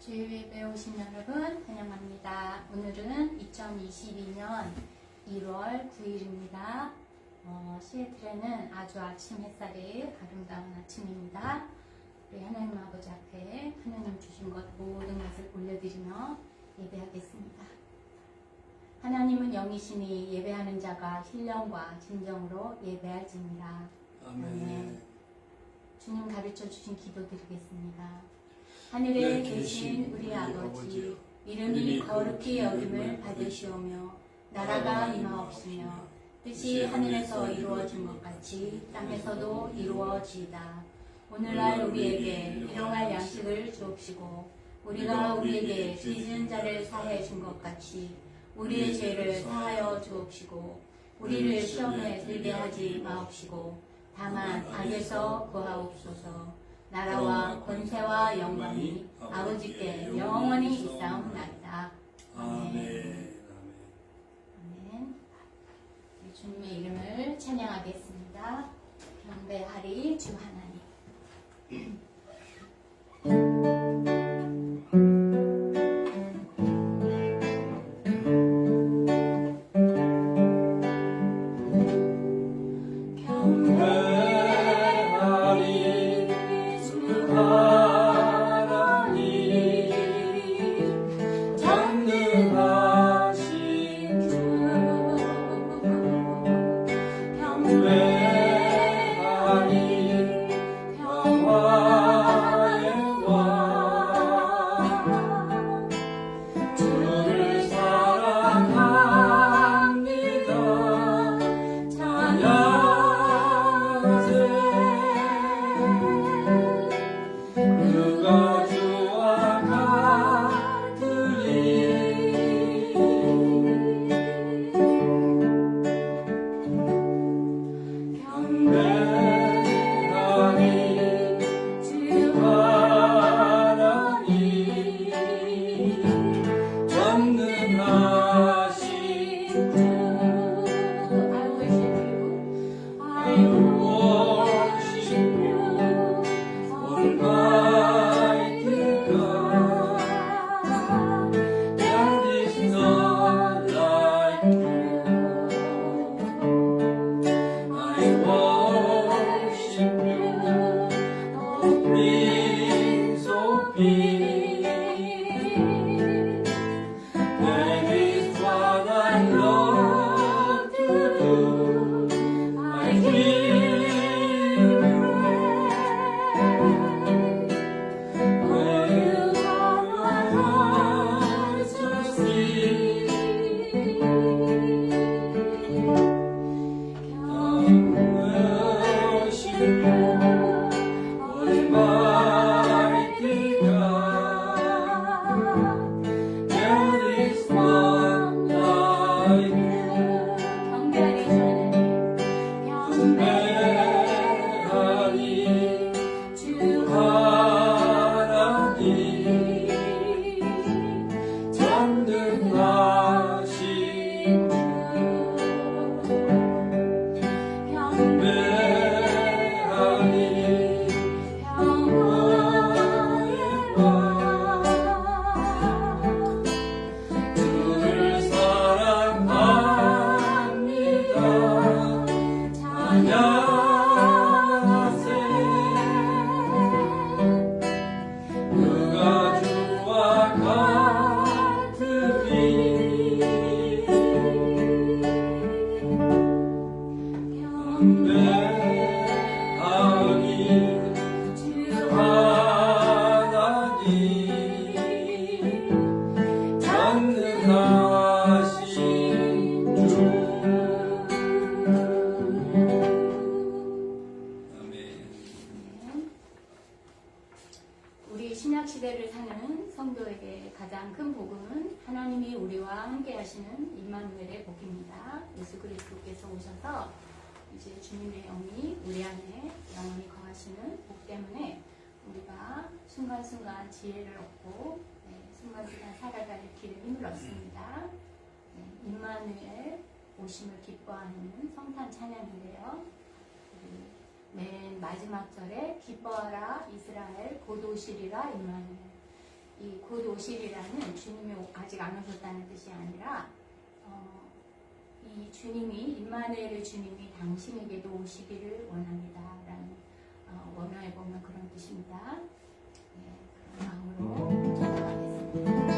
주일예배 오신 여러분 환영합니다. 오늘은 2022년 1월 9일입니다. 시애틀에는 아주 아침 햇살이 아름다운 아침입니다. 우리 하나님 아버지 앞에 하나님 주신 것 모든 것을 올려드리며 예배하겠습니다. 하나님은 영이시니 예배하는 자가 신령과 진정으로 예배할지니라. 아멘. 주님 가르쳐 주신 기도 드리겠습니다. 하늘에 계신 우리 아버지, 이름이 거룩히 여김을 받으시오며 나라가 임하옵시며 뜻이 하늘에서 이루어진 것 같이 땅에서도 이루어지이다. 오늘날 우리에게 일용할 양식을 주옵시고 우리가 우리에게 빚진 자를 사하여 준 것 같이 우리의 죄를 사하여 주옵시고 우리를 시험에 들게 하지 마옵시고 다만 악에서 구하옵소서. 나라와 권세와 영광이 아버지께 영원히 있사옵나이다. 아멘. 아멘. 주님의 이름을 찬양하겠습니다. 경배하리 주 하나님. 신약시대를 사는 성도에게 가장 큰 복음은 하나님이 우리와 함께 하시는 임마누엘의 복입니다. 예수 그리스도께서 오셔서 이제 주님의 영이 우리 안에 영원히 거하시는 복 때문에 우리가 순간순간 지혜를 얻고 순간순간 살아갈 길을 힘을 얻습니다. 임마누엘 오심을 기뻐하는 성탄 찬양인데요. 맨 마지막 절에 기뻐하라 이스라엘 곧 오시리라 임마누엘. 이 곧 오시리라는 주님이 아직 안 오셨다는 뜻이 아니라 이 주님이 임마누엘의 주님이 당신에게도 오시기를 원합니다라는 원어에 보면 그런 뜻입니다. 예, 그런 마음으로 전하겠습니다.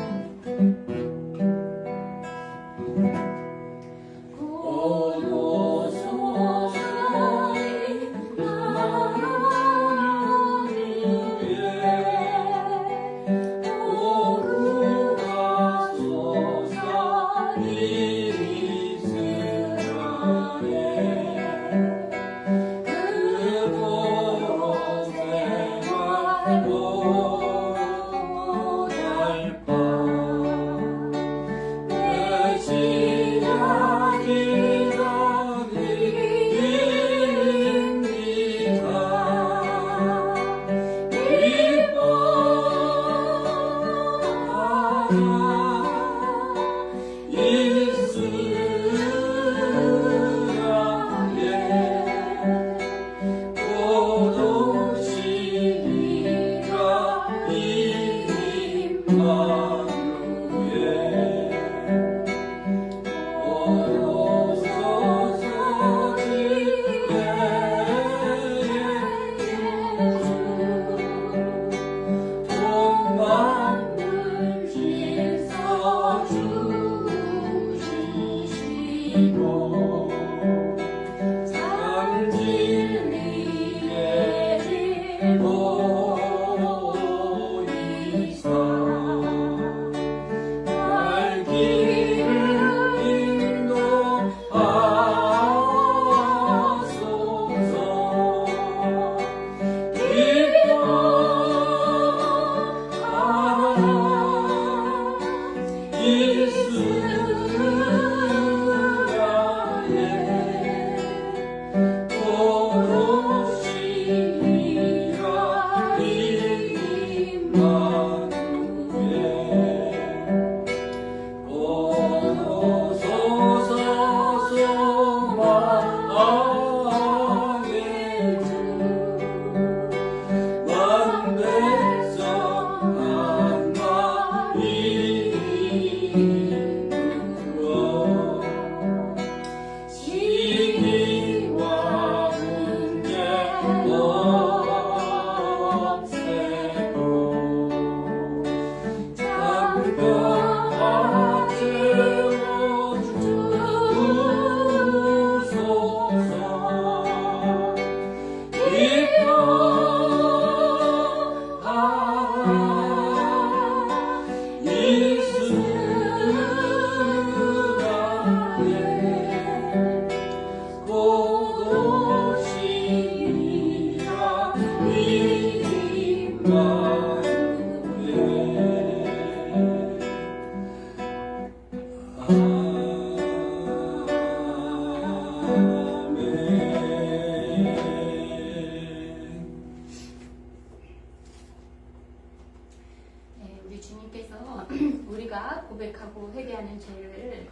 고백하고 회개하는 죄를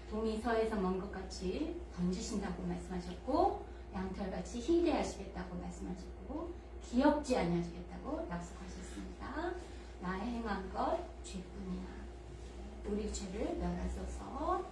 동이서에서 먼 것 같이 던지신다고 말씀하셨고, 양털같이 흰게 하시겠다고 말씀하셨고, 기억지 아니하시겠다고 약속하셨습니다. 나의 행한 것 죄뿐이야. 우리 죄를 멸하소서.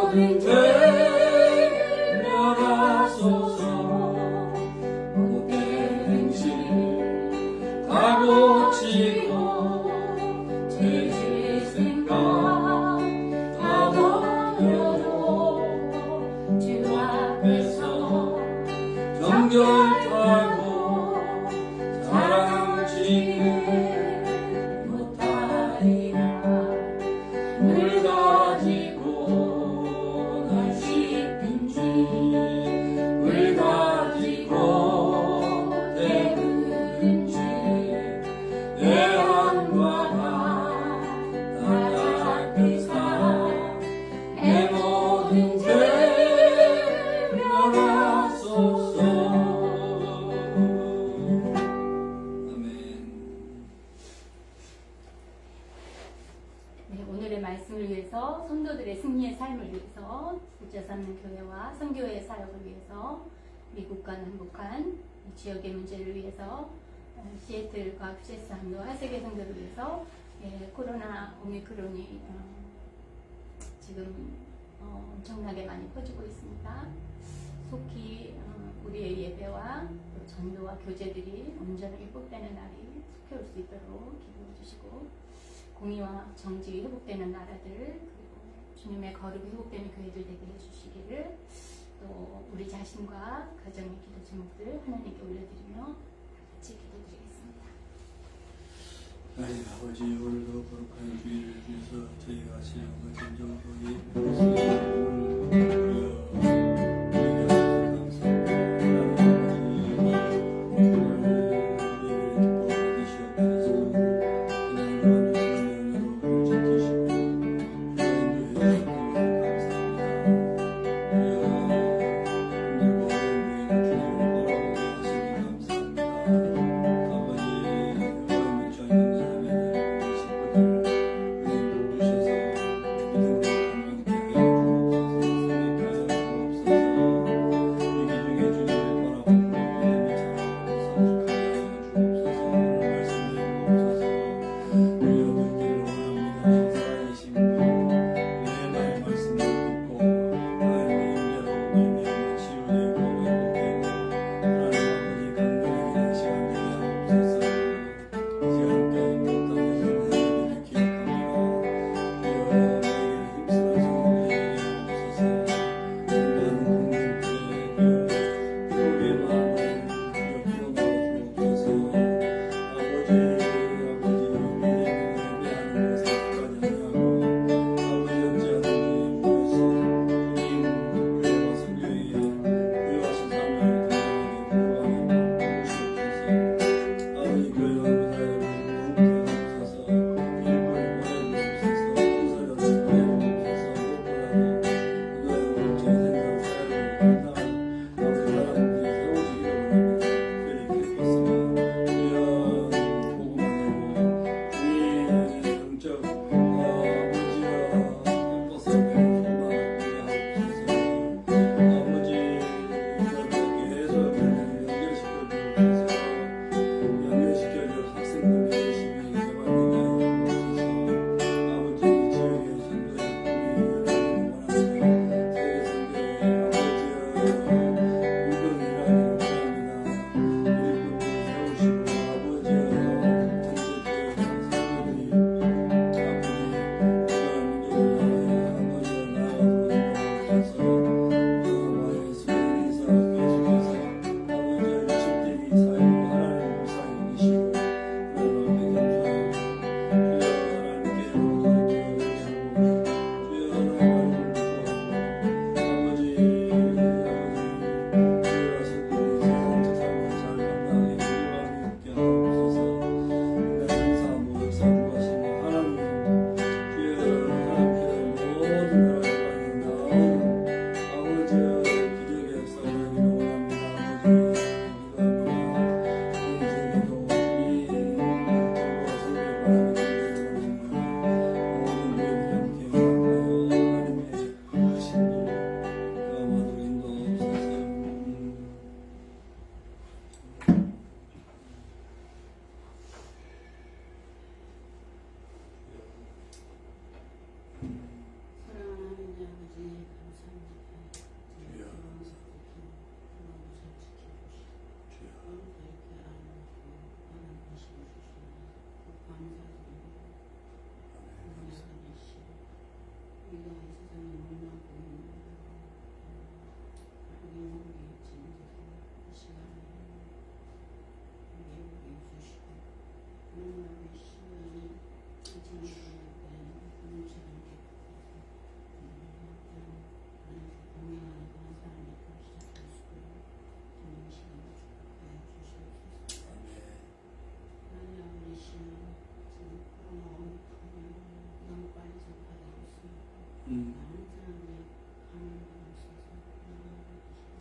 모든 죄 멸하소서. 못된 행실 다 고치고 죄 생각 다 버려도 주 앞에서 정결하고 사랑지는 못하리라. 물 가지고 날 씻든지 물 가지고 때우든지 내 안과 다 닦으사 내 모든 죄 멸하소서. 아멘. 네, 오늘의 말씀을 위해서 성도들의 승리의 삶을 위해서 부자삼는 교회와 선교회 사역을 위해서 미국과 남북한 이 지역의 문제를 위해서 시애틀과 퓨제스함도 하세계 성도를 위해서 코로나 오미크론이 지금 엄청나게 많이 퍼지고 있습니다. 속히 우리의 예배와 또 전도와 교제들이 온전하게 회복되는 날이 속히 올 수 있도록 기도해 주시고, 공의와 정직이 회복되는 나라들, 그리고 주님의 거룩이 회복되는 교회들 되게 해주시기를, 또 우리 자신과 가정의 기도 제목들 하나님께 올려드리며 같이 기도드리겠습니다. 하나님 아버지, 오늘도 거룩한 주일을 위해서 저희가 지나고 진정으로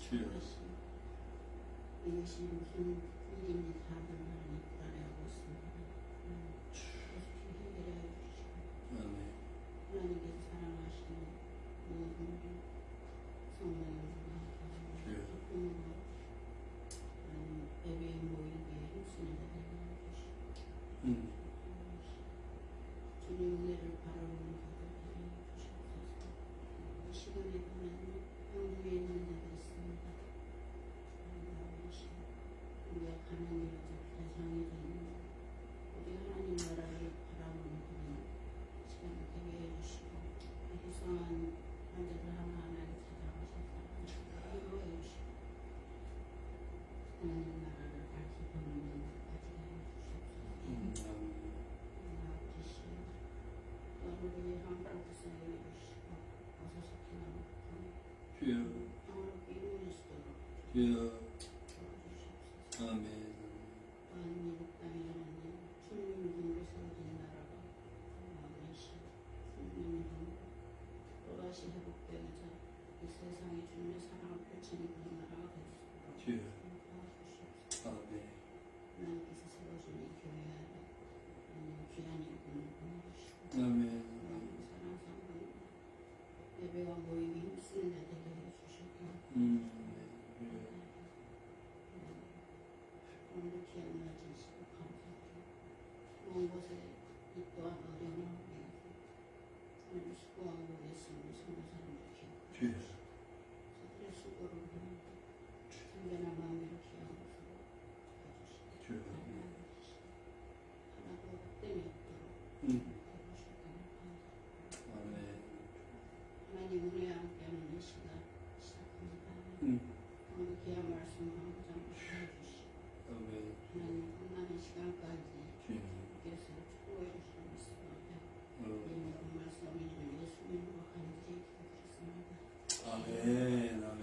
주여. 이것이 무슨 일인지 다들 많이 따라하고 있습니다. 어떻게 해결해 주시고 아멘. 하나님께서 사랑하시는 모든 우리 성도님들과 주여. 기쁨으로 예배에 모이게 힘쓰는 자들이 주시고 주님 은혜를 바라보는 자들이 주시옵소서. 이 시간에 보면 영주에 있는 자들이 있습니다. 우리가 가난이 대상이 되는 우리 하나님 나라를 바라보는 그런 시간을 되게 해주시고 희성한 환자들 하나하나를 찾아가셔서 위로해 주시고 하나님 나라를 밝히는 것까지 해주시옵소서. 아버지 또 우리 한국에서 해주시고 어서 속히나 주여. 평화롭게 이루어질 수 있도록 주여. 도와주시옵소서. 아멘. 미국 땅에 하나님 주님의 이름으로 세워진 나라가 왕이시 주님의 이름으로 또다시 회복되어서 이 세상에 주님의 사랑을 펼치는 그런 나라가 될 수 있도록 주여. 도와주시옵소서. 아멘. 하나님께서 세워준 이 교회 안에 귀한 일꾼을 보내주시고 아멘. 사랑 상분 예배와 모임이 힘쓰는 자 되게 해주시고 오늘 귀한 날 주시고 감사드리고 먼 곳에 이 또한 어려운 환경에서 오늘 수고하고 계시는 성도사님들 주여. 기억해 저들의 수고를 보는 참견한 마음으로 기억하셔서 주여. 해주시고 하나도 헛됨이 없도록 해주셨다는 감사합니다. 아멘. 하나님 은혜와 함께하는 이 시간 시작합니다. 오늘 귀한 말씀 한 구절 해주시고 아멘. 하나님 끝나는 시간까지 주여. 주께서 축복해 주시는 있습니다. 이 모든 말씀을 예수님으로 간절히 기도했습니다. 아멘. 아멘.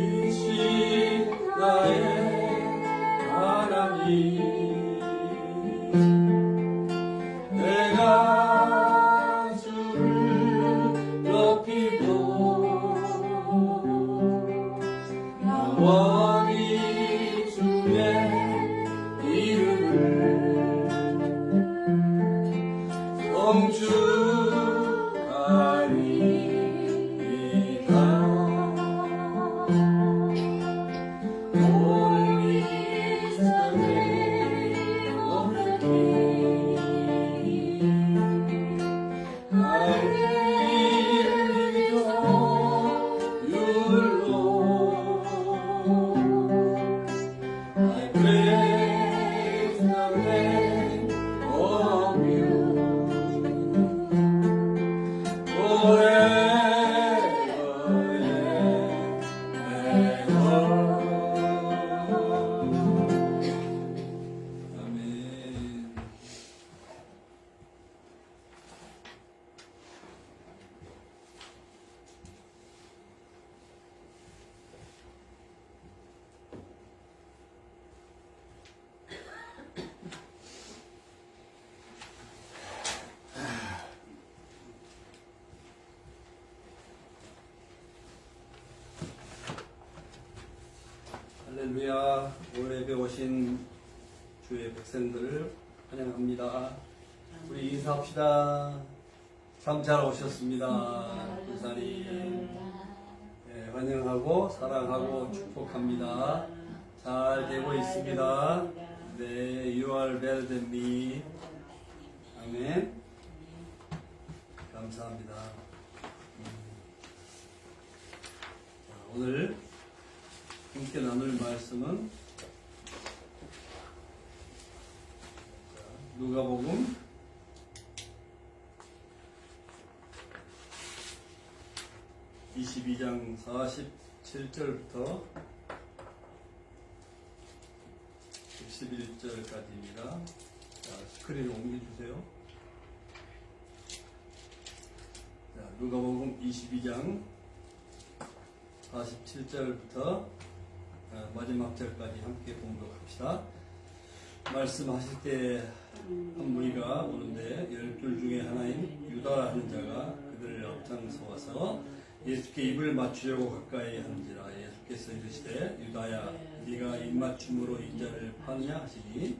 아니신 나의 하나님, 내가 주를 높이고 영원히 주의 이름을 송축하리이다. Holy is the name of the King. I will exalt you, Lord. I praise the name of you forever and ever. 아멘. 할렐루야. 오늘 예배 오신 주의 백성들을 환영합니다. 우리 인사합시다. 참 잘 오셨습니다. 부사님. 네, 환영하고 사랑하고 축복합니다. 잘 되고 있습니다. 네, you are better than me. 아멘. 감사합니다. 자, 오늘 함께 나눌 말씀은 누가복음 22장 47절부터 61절까지입니다. 자, 스크린 옮겨주세요. 자, 누가복음 22장 47절부터 마지막 절까지 함께 봉독합시다. 말씀하실 때 한 무리가 오는데 12 중에 하나인 유다라는 자가 그들을 앞장서와서 예수께 입을 맞추려고 가까이 하는지라. 예수께서 이르시되 유다야 네가 입맞춤으로 인자를 파느냐 하시니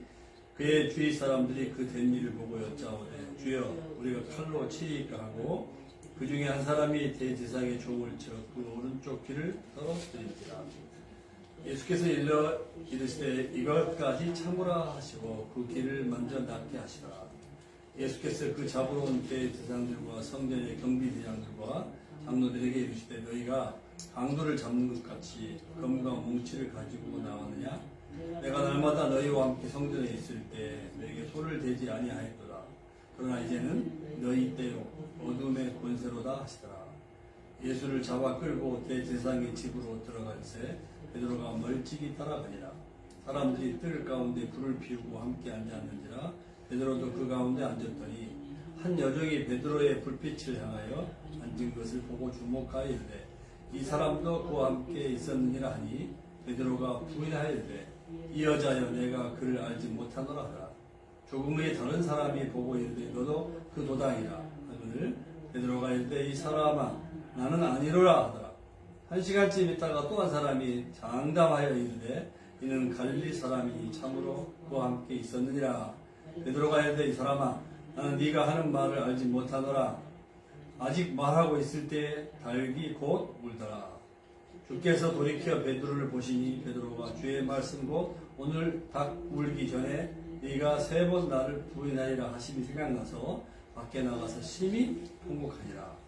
그의 주위 사람들이 그 된 일을 보고 여짜오되 주여 우리가 칼로 치리까 하고 그 중에 한 사람이 대제사장의 종을 쳐 그 오른쪽 귀를 떨어뜨린지라. 예수께서 일러 이르시되 이것까지 참으라 하시고 그 귀를 먼저 낫게 하시라. 예수께서 그 잡으러 온 대제사장들과 성전의 경비대장들과 장로들에게 이르시되 너희가 강도를 잡는 것 같이 검과 뭉치를 가지고 나왔느냐? 내가 날마다 너희와 함께 성전에 있을 때 너희에게 손을 대지 아니하였도다. 그러나 이제는 너희 때요 어둠의 권세로다 하시더라. 예수를 잡아 끌고 대제사장의 집으로 들어갈새 베드로가 멀찍이 따라가니라. 사람들이 뜰 가운데 불을 피우고 함께 앉았는지라. 베드로도 그 가운데 앉았더니 한 여종이 베드로의 불빛을 향하여 앉은 것을 보고 주목하여 이르되 이 사람도 그와 함께 있었느니라 하니 베드로가 부인하여 이르되 이 여자여 내가 그를 알지 못하노라 하더라. 조금의 다른 사람이 보고 이르되 너도 그 도당이라 하거늘 베드로가 이르되 이 사람아 나는 아니로라 하더라. 한 시간쯤 있다가 또 한 사람이 장담하여 이르되 이는 갈릴리 사람이니 참으로 그와 함께 있었느니라. 베드로가 이르되 이 사람아 나는 네가 하는 말을 알지 못하노라. 아직 말하고 있을 때 닭이 곧 울더라. 주께서 돌이켜 베드로를 보시니 베드로가 주의 말씀 곧 오늘 닭 울기 전에 네가 3번 나를 부인하리라 하심이 생각나서 밖에 나가서 심히 통곡하니라.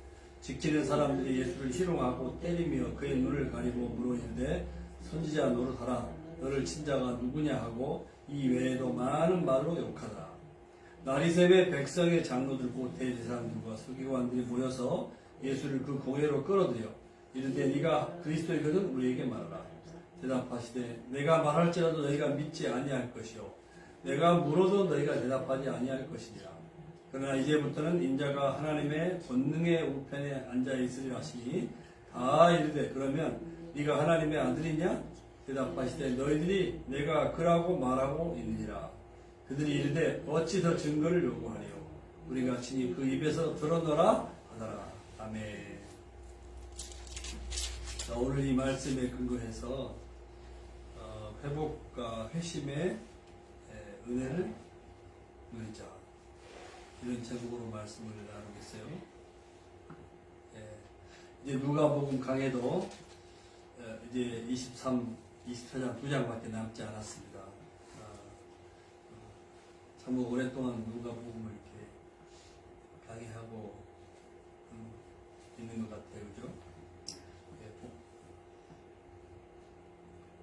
지키는 사람들이 예수를 희롱하고 때리며 그의 눈을 가리고 물어이르되 선지자 노릇하라. 너를 친 자가 누구냐 하고 이 외에도 많은 말로 욕하더라. 나리새의 백성의 장로들과 대제사장들과 서기관들이 모여서 예수를 그 공회로 끌어들여 이르되 네가 그리스도이거든 우리에게 말하라. 대답하시되 내가 말할지라도 너희가 믿지 아니할 것이요 내가 물어도 너희가 대답하지 아니할 것이니라. 그러나 이제부터는 인자가 하나님의 권능의 우편에 앉아 있으리라 하시니 다 이르되 그러면 네가 하나님의 아들이냐? 대답하시되 너희들이 내가 그라고 말하고 있느니라. 그들이 이르되 어찌 더 증거를 요구하리요? 우리가 친히 그 입에서 들어노라 하더라. 아멘. 자, 오늘 이 말씀에 근거해서 회복과 회심의 은혜를 누리자 이런 제목으로 말씀을 나누겠어요. 이제 누가복음 강해도 이제 24장 2장밖에 남지 않았습니다. 참 오랫동안 누가복음을 이렇게 강의하고 있는 것 같아요, 그죠?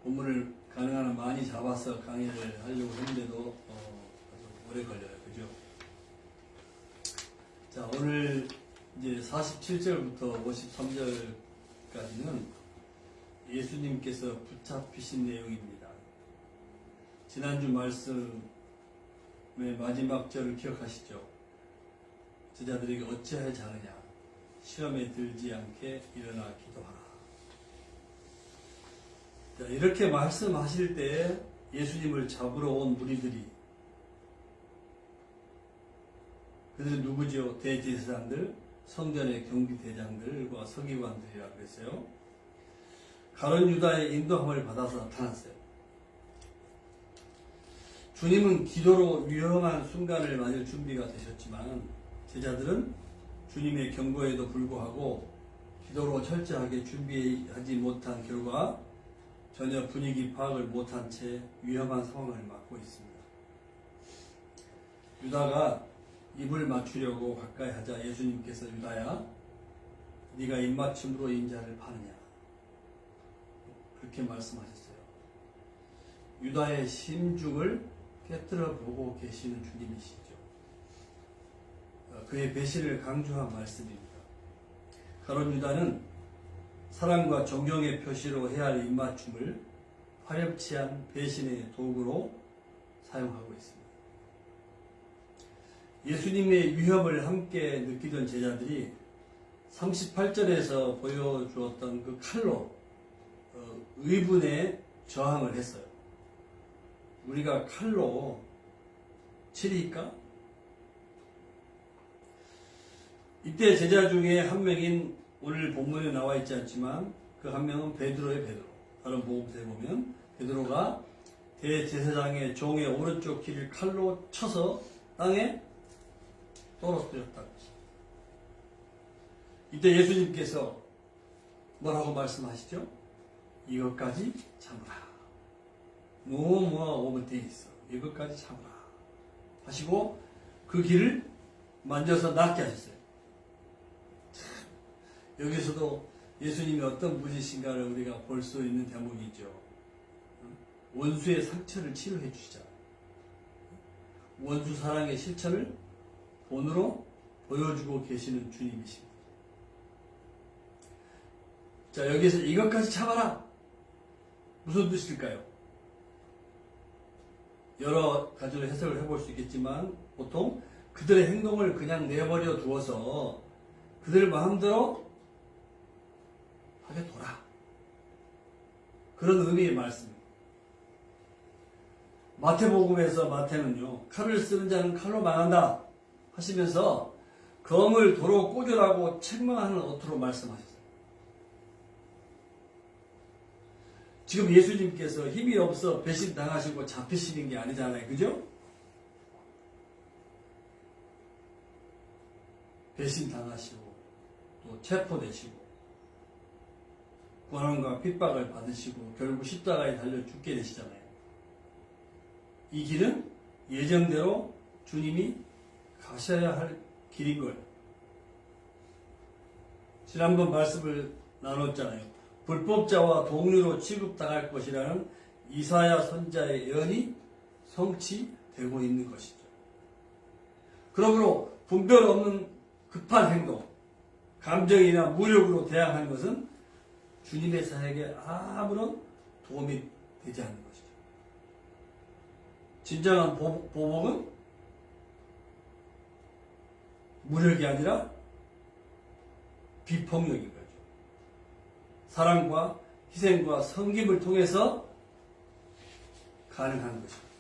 본문을 가능한 한 많이 잡아서 강의를 하려고 했는데도 아주 오래 걸려요, 그죠? 자, 오늘 이제 47절부터 53절까지는 예수님께서 붙잡히신 내용입니다. 지난주 말씀의 마지막 절을 기억하시죠? 제자들에게 어찌하여 자느냐? 시험에 들지 않게 일어나 기도하라. 자, 이렇게 말씀하실 때 예수님을 잡으러 온 무리들이 그들은 누구죠? 대제사장들, 성전의 경비대장들과 서기관들이라고 그랬어요. 가룟 유다의 인도함을 받아서 나타났어요. 주님은 기도로 위험한 순간을 맞을 준비가 되셨지만 제자들은 주님의 경고에도 불구하고 기도로 철저하게 준비하지 못한 결과 전혀 분위기 파악을 못한 채 위험한 상황을 맞고 있습니다. 유다가 입을 맞추려고 가까이 하자 예수님께서 유다야 네가 입맞춤으로 인자를 파느냐 그렇게 말씀하셨어요. 유다의 심중을 깨뜨려 보고 계시는 주님이시죠. 그의 배신을 강조한 말씀입니다. 가룟 유다는 사랑과 존경의 표시로 해야 할 입맞춤을 화렵치한 배신의 도구로 사용하고 있습니다. 예수님의 위협을 함께 느끼던 제자들이 38절에서 보여주었던 그 칼로 의분에 저항을 했어요. 우리가 칼로 치리까? 이때 제자 중에 한 명인 오늘 본문에 나와 있지 않지만 그 한 명은 베드로의 베드로. 다른 복음서에 보면 베드로가 대제사장의 종의 오른쪽 귀를 칼로 쳐서 땅에 떨어뜨렸다. 이때 예수님께서 뭐라고 말씀하시죠? 이것까지 참으라. 노모아 오브데 있어. 이것까지 참으라. 하시고 그 귀를 만져서 낫게 하셨어요. 여기서도 예수님이 어떤 분이신가를 우리가 볼 수 있는 대목이죠. 원수의 상처를 치료해 주시잖아요. 원수 사랑의 실천을 본으로 보여주고 계시는 주님이십니다. 자, 여기서 이것까지 참아라. 무슨 뜻일까요? 여러 가지로 해석을 해볼 수 있겠지만 보통 그들의 행동을 그냥 내버려 두어서 그들 마음대로 하게 둬라. 그런 의미의 말씀입니다. 마태복음에서 마태는요, 칼을 쓰는 자는 칼로 망한다 하시면서 검을 도로 꽂으라고 책망하는 어투로 말씀하셨어요. 지금 예수님께서 힘이 없어 배신당하시고 잡히시는 게 아니잖아요. 그죠? 배신당하시고 또 체포되시고 고난과 핍박을 받으시고 결국 십자가에 달려 죽게 되시잖아요. 이 길은 예정대로 주님이 가셔야 할 길인 거예요. 지난번 말씀을 나눴잖아요. 불법자와 동류로 취급당할 것이라는 이사야 선자의 예언이 성취되고 있는 것이죠. 그러므로 분별 없는 급한 행동, 감정이나 무력으로 대항하는 것은 주님의 사역에 아무런 도움이 되지 않는 것이죠. 진정한 보복은 무력이 아니라 비폭력인 거죠. 사랑과 희생과 섬김을 통해서 가능한 것입니다.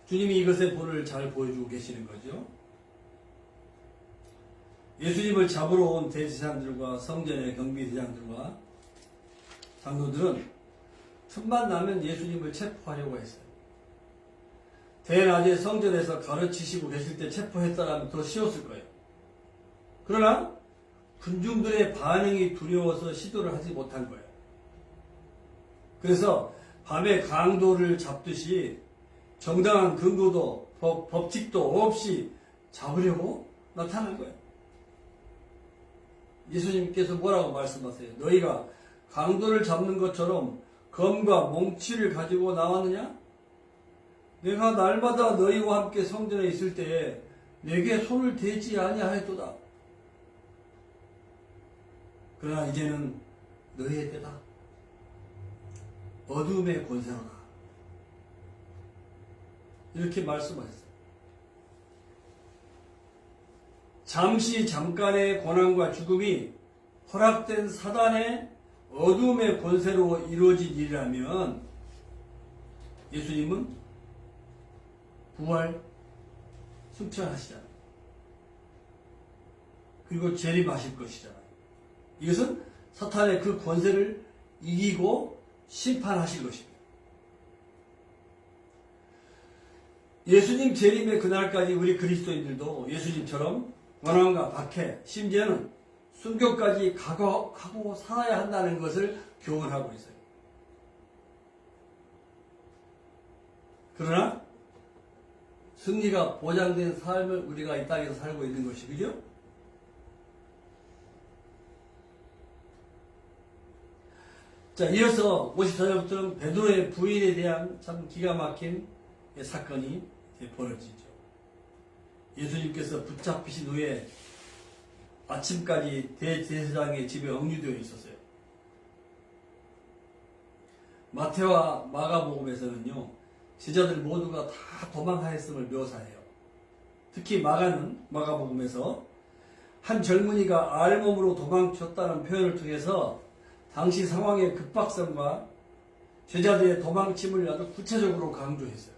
주님이 이것의 본을 잘 보여주고 계시는 거죠. 예수님을 잡으러 온 대제사장들과 성전의 경비대장들과 장로들은 틈만 나면 예수님을 체포하려고 했어요. 대낮에 성전에서 가르치시고 계실 때 체포했다면 더 쉬웠을 거예요. 그러나 군중들의 반응이 두려워서 시도를 하지 못한 거예요. 그래서 밤에 강도를 잡듯이 정당한 근거도 법칙도 없이 잡으려고 나타난 거예요. 예수님께서 뭐라고 말씀하세요? 너희가 강도를 잡는 것처럼 검과 몽치를 가지고 나왔느냐? 내가 날마다 너희와 함께 성전에 있을 때에 내게 손을 대지 아니하였도다. 그러나 이제는 너희의 때다. 어둠의 권세로다. 이렇게 말씀하셨어요. 잠깐의 고난과 죽음이 허락된 사단의 어둠의 권세로 이루어진 일이라면 예수님은 부활 승천하시잖아요. 그리고 재림하실 것이잖아요. 이것은 사탄의 그 권세를 이기고 심판하실 것입니다. 예수님 재림의 그날까지 우리 그리스도인들도 예수님처럼 고난과 박해, 심지어는 순교까지 각오하고 살아야 한다는 것을 교훈하고 있어요. 그러나 승리가 보장된 삶을 우리가 이 땅에서 살고 있는 것이 그죠? 자, 이어서 54절부터는 베드로의 부인에 대한 참 기가 막힌 사건이 벌어지죠. 예수님께서 붙잡히신 후에 아침까지 대제사장의 집에 억류되어 있었어요. 마태와 마가복음에서는요, 제자들 모두가 다 도망하였음을 묘사해요. 특히 마가복음에서 한 젊은이가 알몸으로 도망쳤다는 표현을 통해서 당시 상황의 급박성과 제자들의 도망침을 아주 구체적으로 강조했어요.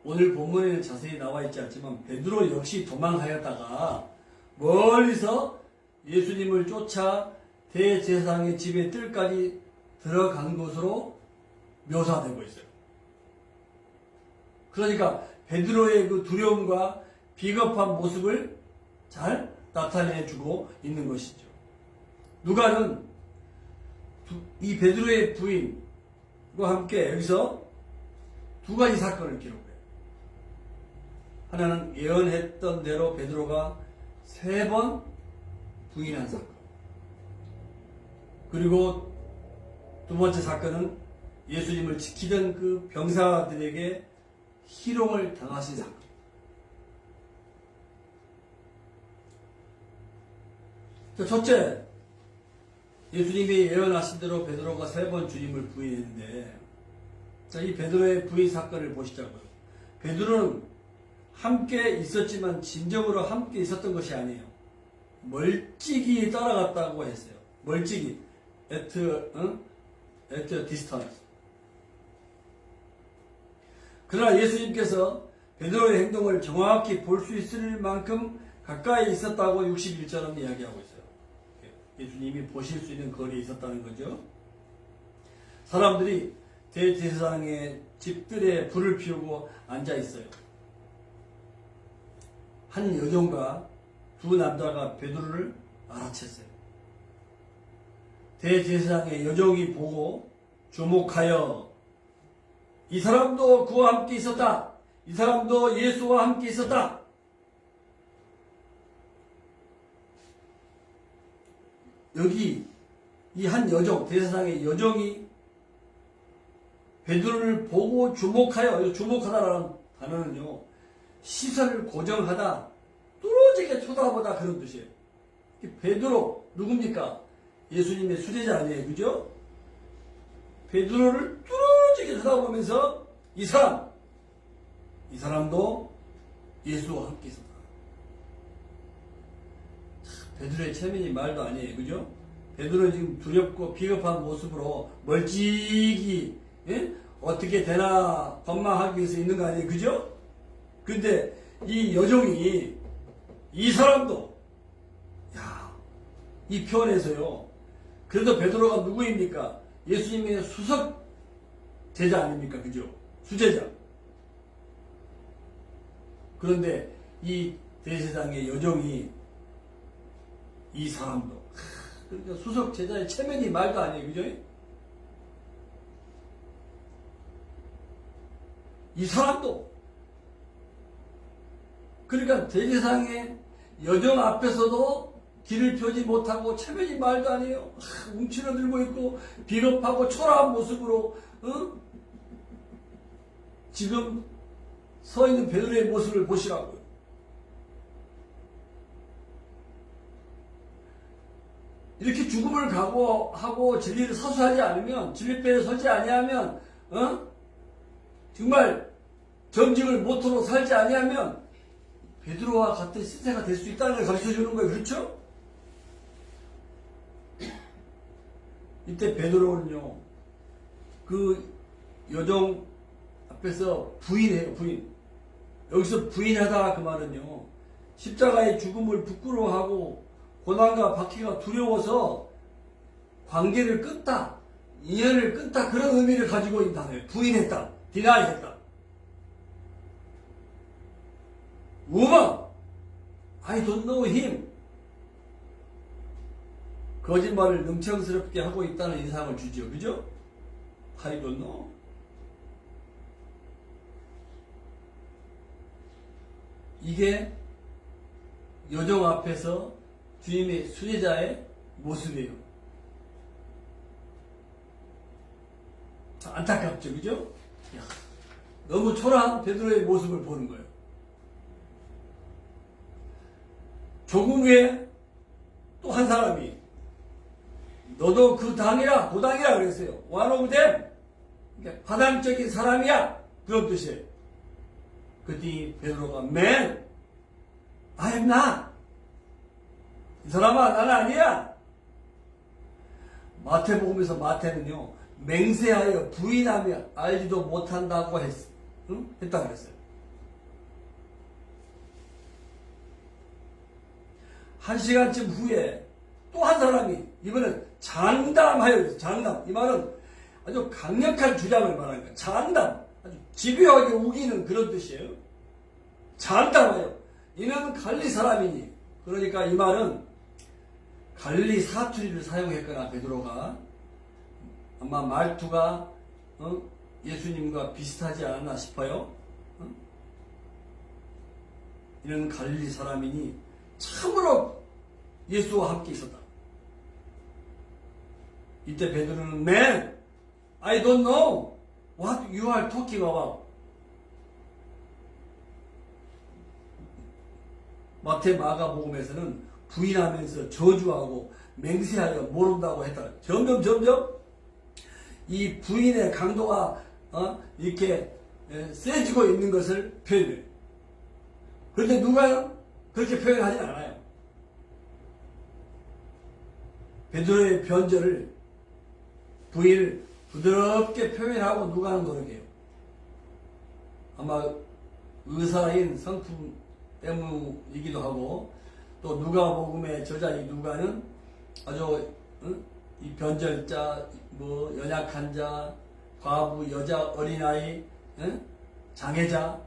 오늘 본문에는 자세히 나와 있지 않지만 베드로 역시 도망하였다가 멀리서 예수님을 쫓아 대제사장의 집의 뜰까지 들어간 것으로 묘사되고 있어요. 그러니까 베드로의 그 두려움과 비겁한 모습을 잘 나타내주고 있는 것이죠. 누가는 이 베드로의 부인과 함께 여기서 두 가지 사건을 기록해요. 하나는 예언했던 대로 베드로가 3번 부인한 사건. 그리고 두 번째 사건은 예수님을 지키던 그 병사들에게 희롱을 당하신 사건. 첫째, 예수님이 예언하신 대로 베드로가 3번 주님을 부인했는데, 자, 이 베드로의 부인 사건을 보시자고요. 베드로는 함께 있었지만 진정으로 함께 있었던 것이 아니에요. 멀찍이 따라갔다고 했어요. 멀찍이. at a distance. 그러나 예수님께서 베드로의 행동을 정확히 볼 수 있을 만큼 가까이 있었다고 61절은 이야기하고 있어요. 예수님이 보실 수 있는 거리에 있었다는 거죠. 사람들이 대제사장의 집들에 불을 피우고 앉아 있어요. 한 여종과 두 남자가 베드로를 알아챘어요. 대제사장의 여종이 보고 주목하여 이 사람도 그와 함께 있었다. 이 사람도 예수와 함께 있었다. 여기 이 한 여종, 대제사장의 여종이 베드로를 보고 주목하여, 주목하다라는 단어는요, 시선을 고정하다, 뚫어지게 쳐다보다 그런 뜻이에요. 베드로 누굽니까? 예수님의 수제자 아니에요, 그죠? 베드로를 뚫어지게 쳐다보면서 이 사람도 예수와 함께 있었다. 베드로의 체면이 말도 아니에요, 그죠? 베드로는 지금 두렵고 비겁한 모습으로 멀찍이, 예? 어떻게 되나 관망하기 위해서 있는 거 아니에요, 그죠? 근데 이 여종이 이 사람도, 야, 이 표현에서요, 그래도 베드로가 누구입니까? 예수님의 수석 제자 아닙니까? 그죠? 수제자. 그런데 이 대제사장의 여종이 이 사람도, 그러니까 수석 제자의 체면이 말도 아니에요. 그죠? 이 사람도, 그러니까 대제사장의 여종 앞에서도 길을 펴지 못하고 체면이 말도 아니에요. 움츠러들고 있고 비겁하고 초라한 모습으로 지금 서 있는 베드로의 모습을 보시라고요. 이렇게 죽음을 각오하고 진리를 사수하지 않으면, 진리배에 서지 아니하면, 정말 정직을 모토로 살지 아니하면 베드로와 같은 시세가 될 수 있다는 걸 가르쳐 주는 거예요. 그렇죠? 이때 베드로는요, 그 여종 앞에서 부인해요, 부인. 여기서 부인하다 그 말은요, 십자가의 죽음을 부끄러워하고 고난과 박해가 두려워서 관계를 끊다, 인연을 끊다, 그런 의미를 가지고 있는 단어예요. 부인했다, 디나이했다. Woman, I don't know him. 거짓말을 능청스럽게 하고 있다는 인상을 주죠. 그죠? I don't know. 이게 여종 앞에서 주님의 수제자의 모습이에요. 안타깝죠. 그죠? 야, 너무 초라한 베드로의 모습을 보는 거예요. 조금 후에 또 한 사람이 너도 그 당이라, 도당이라 그랬어요. One of them. 그러니까 파당적인 사람이야. 그런 뜻이에요. 그랬더니 베드로가 Man, 나. 이 사람아, 나는 아니야. 마태복음에서 마태는요, 맹세하여 부인하며 알지도 못한다고 했다고 그랬어요. 한 시간쯤 후에 또 한 사람이 이번엔 장담하여, 장담. 이 말은 아주 강력한 주장을 말하는 거예요. 장담. 아주 집요하게 우기는 그런 뜻이에요. 장담하여. 이는 갈릴리 사람이니. 그러니까 이 말은 갈릴리 사투리를 사용했거나 베드로가 아마 말투가 예수님과 비슷하지 않았나 싶어요. 이는 갈릴리 사람이니 참으로 예수와 함께 있었다. 이때 베드로는 Man, I don't know what you are talking about. 마태 마가복음에서는 부인하면서 저주하고 맹세하여 모른다고 했다. 점점 이 부인의 강도가 이렇게 세지고 있는 것을 표현해요. 그런데 누가 그렇게 표현하지 않아요. 베드로의 변절을 부인을 부드럽게 표현하고 누가는 노력해요. 아마 의사인 성품 때문이기도 하고 또 누가복음의 저자인 누가는 아주 이 변절자, 연약한 자, 과부, 여자, 어린아이, 장애자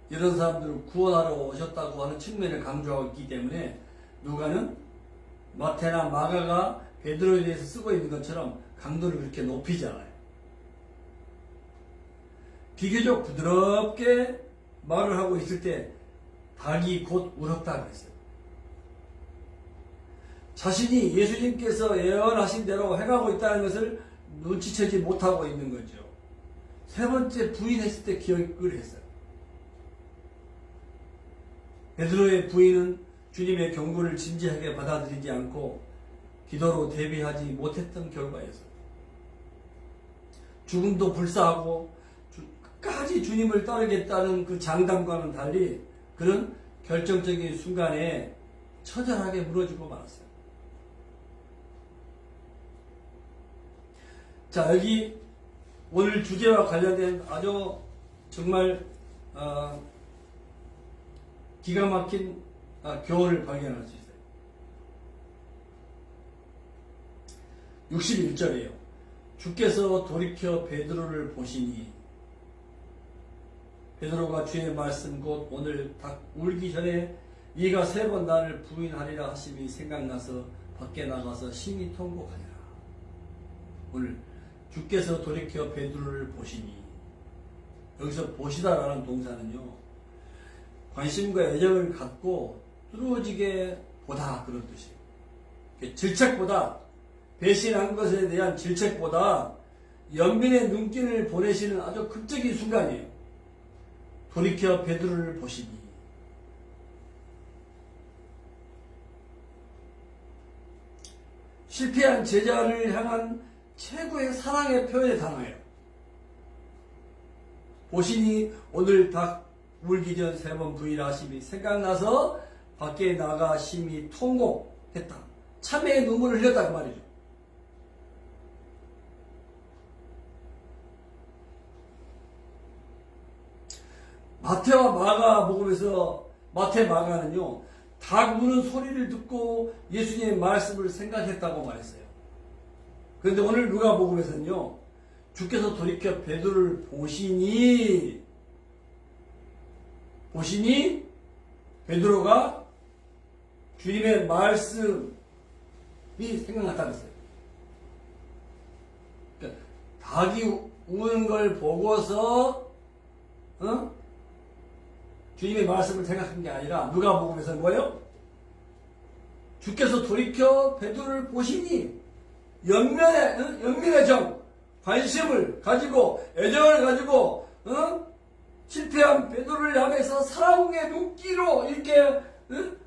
이런 사람들을 구원하러 오셨다고 하는 측면을 강조하고 있기 때문에 누가는 마태나 마가가 베드로에 대해서 쓰고 있는 것처럼 강도를 그렇게 높이지 않아요. 비교적 부드럽게 말을 하고 있을 때 닭이 곧 울었다 그랬어요. 자신이 예수님께서 예언하신 대로 행하고 있다는 것을 눈치채지 못하고 있는 거죠. 세 번째 부인했을 때 기억을 했어요. 베드로의 부인은 주님의 경고를 진지하게 받아들이지 않고 기도로 대비하지 못했던 결과였어요. 죽음도 불사하고 끝까지 주님을 따르겠다는 그 장담과는 달리 그런 결정적인 순간에 처절하게 무너지고 말았어요. 자, 여기 오늘 주제와 관련된 아주 정말 기가 막힌 교훈을 발견할 수 있어요. 61절이에요. 주께서 돌이켜 베드로를 보시니 베드로가 주의 말씀 곧 오늘 닭 울기 전에 네가 3번 나를 부인하리라 하심이 생각나서 밖에 나가서 심히 통곡하니라. 오늘 주께서 돌이켜 베드로를 보시니 여기서 보시다라는 동사는요 관심과 애정을 갖고 뚫어지게 보다 그런 뜻이에요. 질책보다 배신한 것에 대한 질책보다 연민의 눈길을 보내시는 아주 극적인 순간이에요. 돌이켜 베드로를 보시니 실패한 제자를 향한 최고의 사랑의 표현의 단어예요. 보시니 오늘 닭 울기 전 3번 부인하심이 생각나서 밖에 나가 심히 통곡했다. 참회의 눈물을 흘렸다 그 말이죠. 마태와 마가 복음에서 마태 마가는요 닭 우는 소리를 듣고 예수님의 말씀을 생각했다고 말했어요. 그런데 오늘 누가 복음에서는요 주께서 돌이켜 베드로를 보시니 베드로가 주님의 말씀이 생각났다고 했어요. 그러니까 닭이 우는 걸 보고서 주님의 말씀을 생각한 게 아니라 누가복음에서는 뭐예요? 주께서 돌이켜 베드로를 보시니 연민의 정, 관심을 가지고 애정을 가지고 실패한 베드로를 향해서 사랑의 눈길로 이렇게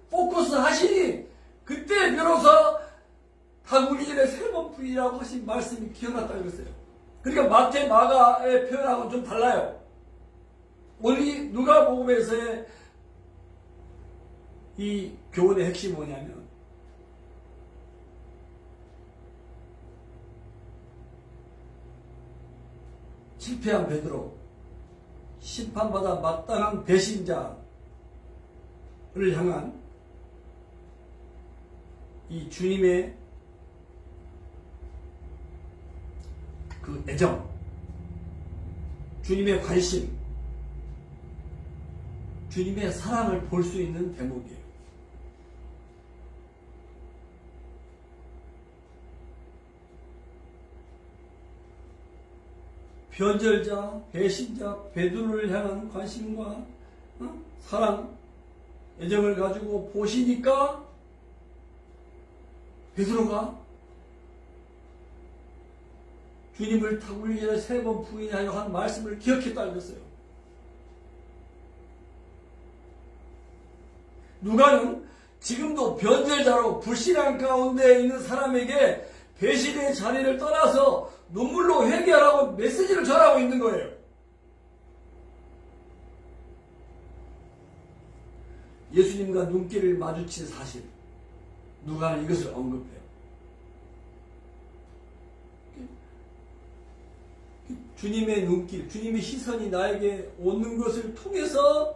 포커스 하시니 그때 비로소 닭 울기 전에 3번 부인이라고 하신 말씀이 기억났다고 그랬어요. 그러니까 마태 마가의 표현하고는 좀 달라요. 오늘 누가복음에서의 이 교훈의 핵심이 뭐냐면 실패한 베드로, 심판받아 마땅한 배신자를 향한 이 주님의 그 애정, 주님의 관심, 주님의 사랑을 볼 수 있는 대목이에요. 변절자, 배신자, 베드로를 향한 관심과 사랑, 애정을 가지고 보시니까 베드로가 주님을 탁울리 전에 3번 부인하여 한 말씀을 기억했다는 것이에요. 누가는 지금도 변절자로 불신앙 가운데 있는 사람에게 배신의 자리를 떠나서 눈물로 회개하라고 메시지를 전하고 있는 거예요. 예수님과 눈길을 마주친 사실, 누가는 이것을 언급해요. 주님의 눈길, 주님의 시선이 나에게 오는 것을 통해서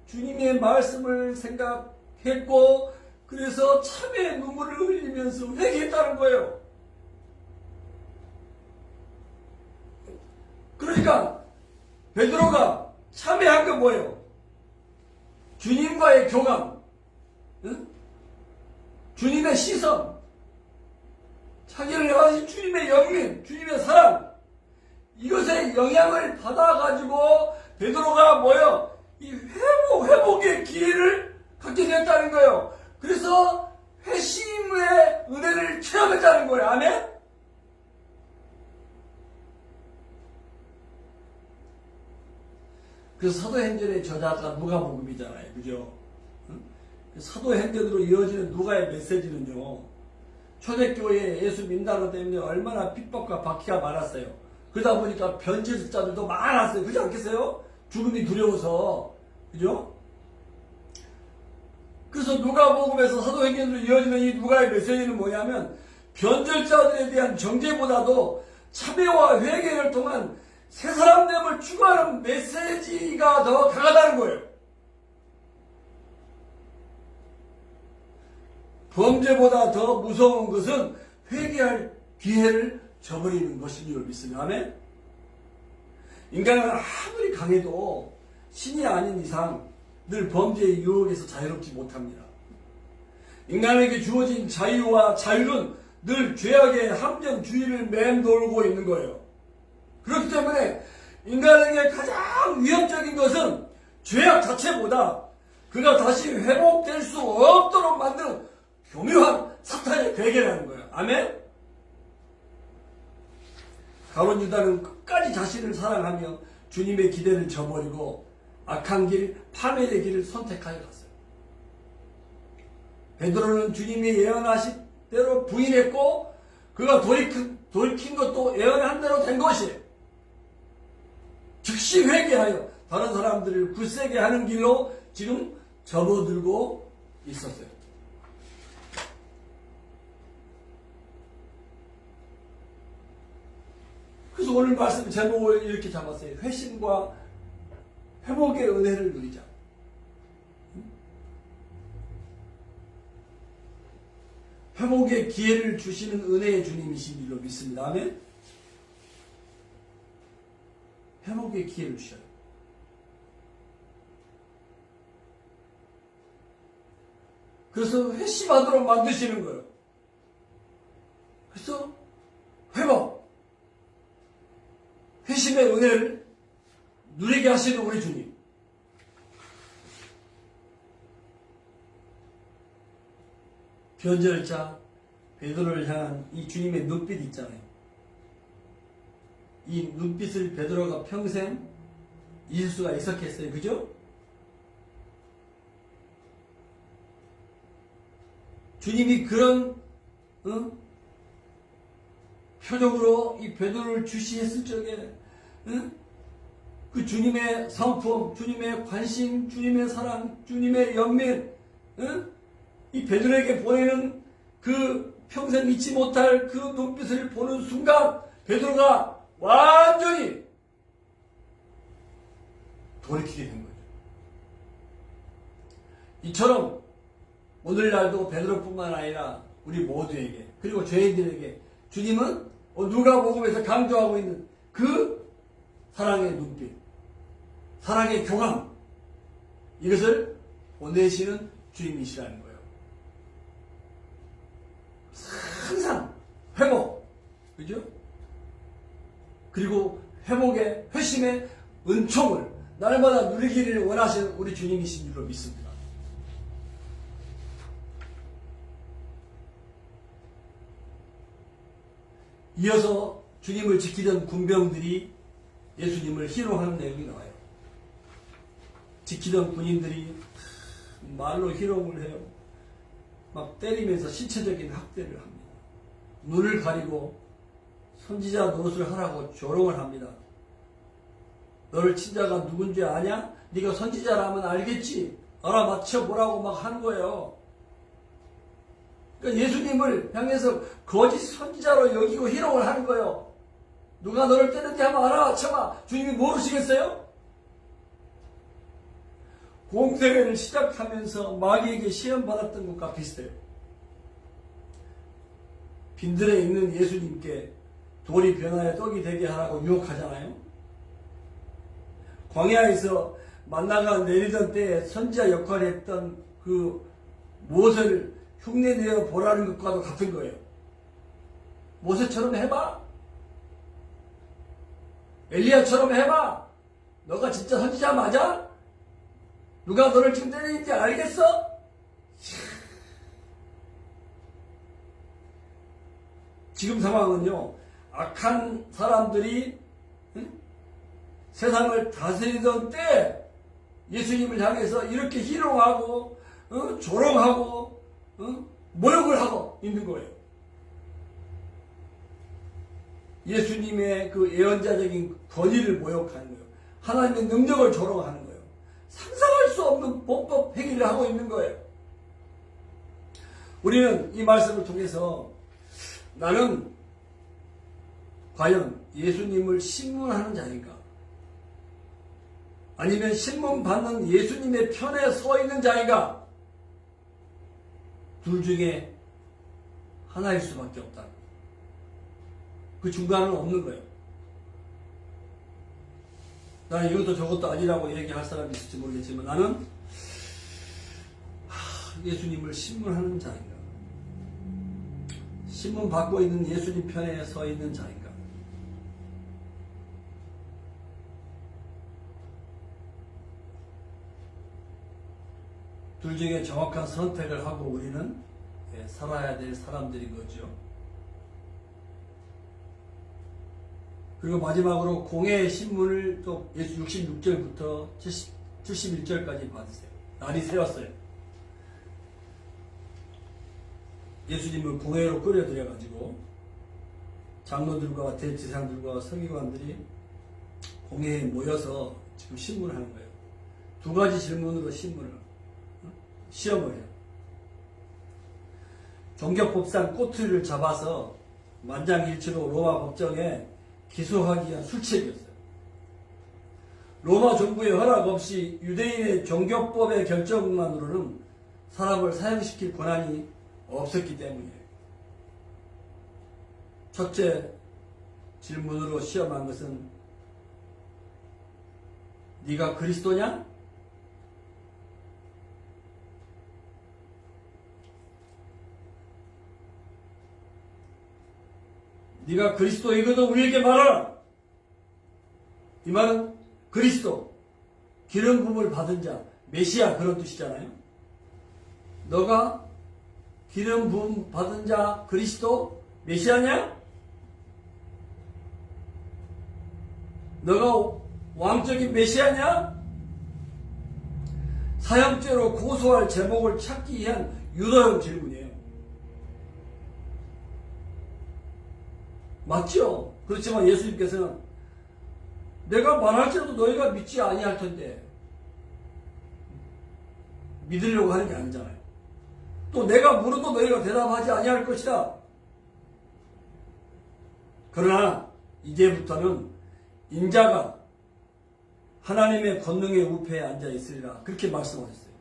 주님의 말씀을 생각했고, 그래서 참의 눈물을 흘리면서 회개했다는 거예요. 그러니까 베드로가 참회한 건 뭐예요? 주님과의 교감, 응? 주님의 시선, 자기를 향하신 주님의 영민, 주님의 사랑, 이것에 영향을 받아가지고 베드로가 뭐예요? 이 회복의 기회를 갖게 되었다는 거예요. 그래서 회심의 은혜를 체험했다는 거예요. 아멘? 그래서 사도행전의 저자가 누가복음이잖아요. 그죠? 사도행전으로 이어지는 누가의 메시지는요, 초대교회에 예수 믿는다는 것 때문에 얼마나 핍박과 박해가 많았어요. 그러다 보니까 변질자들도 많았어요. 그렇지 않겠어요? 죽음이 두려워서. 그죠? 그래서 누가복음에서 사도행전으로 이어지는 이 누가의 메시지는 뭐냐면, 변절자들에 대한 정죄보다도 참회와 회개를 통한 새 사람됨을 추구하는 메시지가 더 강하다는 거예요. 범죄보다 더 무서운 것은 회개할 기회를 저버리는 것인 줄 믿습니다. 아멘? 인간은 아무리 강해도 신이 아닌 이상 늘 범죄의 유혹에서 자유롭지 못합니다. 인간에게 주어진 자유와 자유는 늘 죄악의 함정주의를 맴돌고 있는 거예요. 그렇기 때문에 인간에게 가장 위협적인 것은 죄악 자체보다 그가 다시 회복될 수 없도록 만드는 교묘한 사탄의 괴계라는 거예요. 아멘? 가룟 유다는 끝까지 자신을 사랑하며 주님의 기대를 저버리고 악한 길, 파멸의 길을 선택하여 갔어요. 베드로는 주님이 예언하신 대로 부인했고, 그가 돌이킨 것도 예언한 대로 된 것이에요. 즉시 회개하여 다른 사람들을 굳세게 하는 길로 지금 접어들고 있었어요. 그래서 오늘 말씀 제목을 이렇게 잡았어요. 회심과 회복의 은혜를 누리자. 회복의 기회를 주시는 은혜의 주님이신 줄로 믿습니다. 아멘? 회복의 기회를 주셔요. 그래서 회심하도록 만드시는 거예요. 그래서 회복, 회심의 은혜를 누리게 하시는 우리 주님. 변절자 베드로를 향한 이 주님의 눈빛 있잖아요. 이 눈빛을 베드로가 평생 잊을 수가 있었겠어요. 그죠? 주님이 그런 표정으로 이 베드로를 주시했을 적에 그 주님의 성품, 주님의 관심, 주님의 사랑, 주님의 연민, 응? 이 베드로에게 보내는 그 평생 잊지 못할 그 눈빛을 보는 순간 베드로가 완전히 돌이키게 된 거죠. 이처럼 오늘날도 베드로뿐만 아니라 우리 모두에게 그리고 죄인들에게 주님은 누가복음에서 강조하고 있는 그 사랑의 눈빛, 사랑의 교감, 이것을 보내시는 주님이시라는 거예요. 항상 회복, 그죠? 그리고 회복의 회심의 은총을 날마다 누리기를 원하시는 우리 주님이신 줄로 믿습니다. 이어서 주님을 지키던 군병들이 예수님을 희롱하는 내용이 나와요. 지키던 군인들이 말로 희롱을 해요. 막 때리면서 신체적인 학대를 합니다. 눈을 가리고 선지자 노릇을 하라고 조롱을 합니다. 너를 친 자가 누군지 아냐? 네가 선지자라면 알겠지? 알아맞혀 보라고 막 하는 거예요. 그러니까 예수님을 향해서 거짓 선지자로 여기고 희롱을 하는 거예요. 누가 너를 때렸는지 한번 알아맞혀봐. 주님이 모르시겠어요? 공생애를 시작하면서 마귀에게 시험받았던 것과 비슷해요. 빈들에 있는 예수님께 돌이 변하여 떡이 되게 하라고 유혹하잖아요. 광야에서 만나가 내리던 때에 선지자 역할을 했던 그 모세를 흉내내어 보라는 것과도 같은 거예요. 모세처럼 해봐. 엘리야처럼 해봐. 너가 진짜 선지자 맞아? 누가 너를 지금 때리는지 알겠어? 지금 상황은요, 악한 사람들이 세상을 다스리던 때 예수님을 향해서 이렇게 희롱하고 조롱하고 모욕을 하고 있는 거예요. 예수님의 그 예언자적인 권위를 모욕하는 거예요. 하나님의 능력을 조롱하는 거예요. 상상할 수 없는 범법 행위를 하고 있는 거예요. 우리는 이 말씀을 통해서 나는 과연 예수님을 신문하는 자인가? 아니면 신문받는 예수님의 편에 서 있는 자인가? 둘 중에 하나일 수밖에 없다. 그 중간은 없는 거예요. 나는 이것도 저것도 아니라고 얘기할 사람이 있을지 모르겠지만 나는 예수님을 신문하는 자인가? 신문 받고 있는 예수님 편에 서 있는 자인가? 둘 중에 정확한 선택을 하고 우리는 살아야 될 사람들인 거죠. 그리고 마지막으로 공예 신문을 또 66절부터 71절까지 받으세요. 날이 새웠어요. 예수님을 공예로 끌어들여가지고 장로들과 대제사장들과 서기관들이 공예에 모여서 지금 신문을 하는 거예요. 두 가지 질문으로 시험을 해요. 종교법상 꼬투리를 잡아서 만장일치로 로마 법정에 기소하기 위한 술책이었어요. 로마 정부의 허락 없이 유대인의 종교법의 결정만으로는 사람을 사형시킬 권한이 없었기 때문이에요. 첫째 질문으로 시험한 것은 네가 그리스도냐? 네가 그리스도이거든 우리에게 말하라. 이 말은 그리스도, 기름 부음을 받은 자, 메시아 그런 뜻이잖아요. 너가 기름 부음 받은 자 그리스도 메시아냐? 너가 왕적인 메시아냐? 사형죄로 고소할 제목을 찾기 위한 유도형 질문이에요. 맞죠? 그렇지만 예수님께서는 내가 말할지라도 너희가 믿지 아니할 텐데 믿으려고 하는 게 아니잖아요. 또 내가 물어도 너희가 대답하지 아니할 것이다. 그러나 이제부터는 인자가 하나님의 권능의 우편에 앉아 있으리라. 그렇게 말씀하셨어요.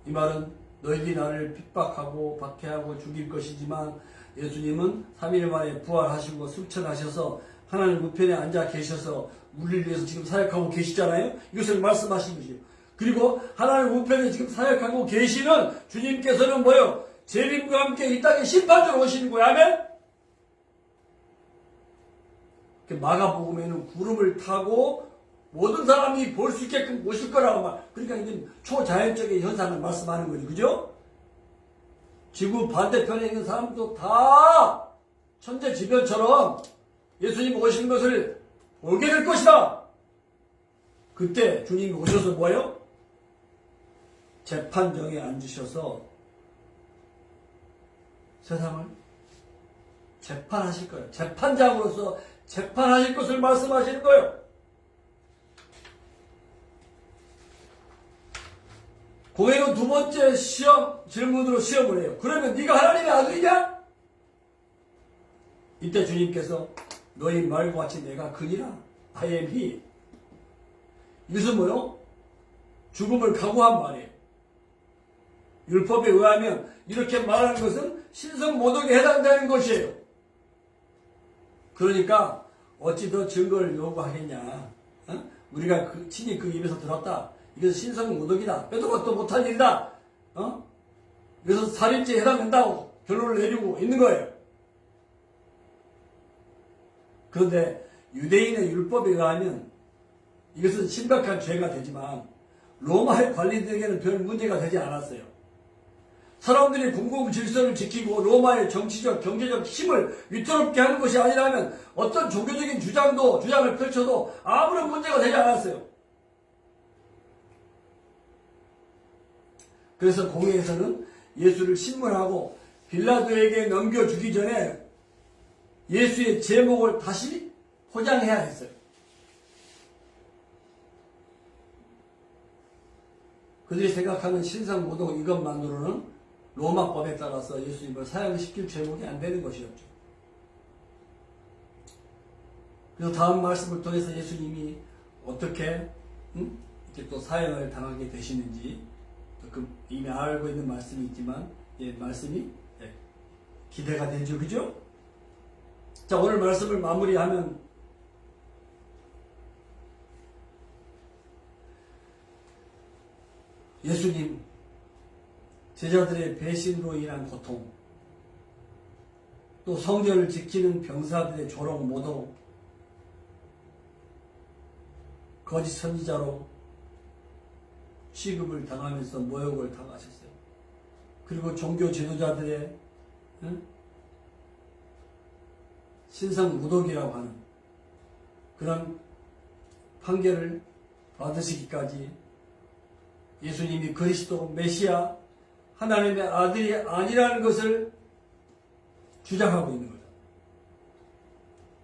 이 말은 너희들이 나를 핍박하고 박해하고 죽일 것이지만 예수님은 3일 만에 부활하시고 승천하셔서 하나님 우편에 앉아 계셔서 우리를 위해서 지금 사역하고 계시잖아요. 이것을 말씀하신 것이에요. 그리고 하나님 우편에 지금 사역하고 계시는 주님께서는 뭐요? 재림과 함께 이 땅에 심판자로 오시는 거예요. 아멘? 마가복음에는 구름을 타고 모든 사람이 볼 수 있게끔 오실 거라고 말. 그러니까 이제 초자연적인 현상을 말씀하는 거죠. 그죠? 지구 반대편에 있는 사람도 다 천재지변처럼 예수님 오시는 것을 보게 될 것이다. 그때 주님이 오셔서 뭐예요? 재판정에 앉으셔서 세상을 재판하실 거예요. 재판장으로서 재판하실 것을 말씀하시는 거예요. 고해는 두 번째 질문으로 시험을 해요. 그러면 네가 하나님의 아들이냐? 이때 주님께서 너희 말과 같이 내가 그니라. I am he. 이것은 뭐요? 죽음을 각오한 말이에요. 율법에 의하면 이렇게 말하는 것은 신성모독에 해당되는 것이에요. 그러니까 어찌 더 증거를 요구하겠냐. 우리가 친히 그 입에서 들었다. 이것은 신성모독이다. 빼도 박도 못할 일이다. 그래서 살인죄에 해당된다고 결론을 내리고 있는 거예요. 그런데 유대인의 율법에 의하면 이것은 심각한 죄가 되지만 로마의 관리들에게는 별 문제가 되지 않았어요. 사람들이 공공 질서를 지키고 로마의 정치적, 경제적 힘을 위태롭게 하는 것이 아니라면 어떤 종교적인 주장을 펼쳐도 아무런 문제가 되지 않았어요. 그래서 공회에서는 예수를 신문하고 빌라도에게 넘겨주기 전에 예수의 제목을 다시 포장해야 했어요. 그들이 생각하는 신성모독 이것만으로는 로마법에 따라서 예수님을 사형시킬 제목이 안 되는 것이었죠. 그래서 다음 말씀을 통해서 예수님이 어떻게 이렇게 또 사형을 당하게 되시는지 이미 알고 있는 말씀이 있지만 말씀이 기대가 되죠. 그죠? 자, 오늘 말씀을 마무리하면 예수님 제자들의 배신으로 인한 고통, 또 성전을 지키는 병사들의 조롱 모독, 거짓 선지자로 취급을 당하면서 모욕을 당하셨어요. 그리고 종교 지도자들의 신성모독이라고 하는 그런 판결을 받으시기까지 예수님이 그리스도 메시아 하나님의 아들이 아니라는 것을 주장하고 있는 거죠.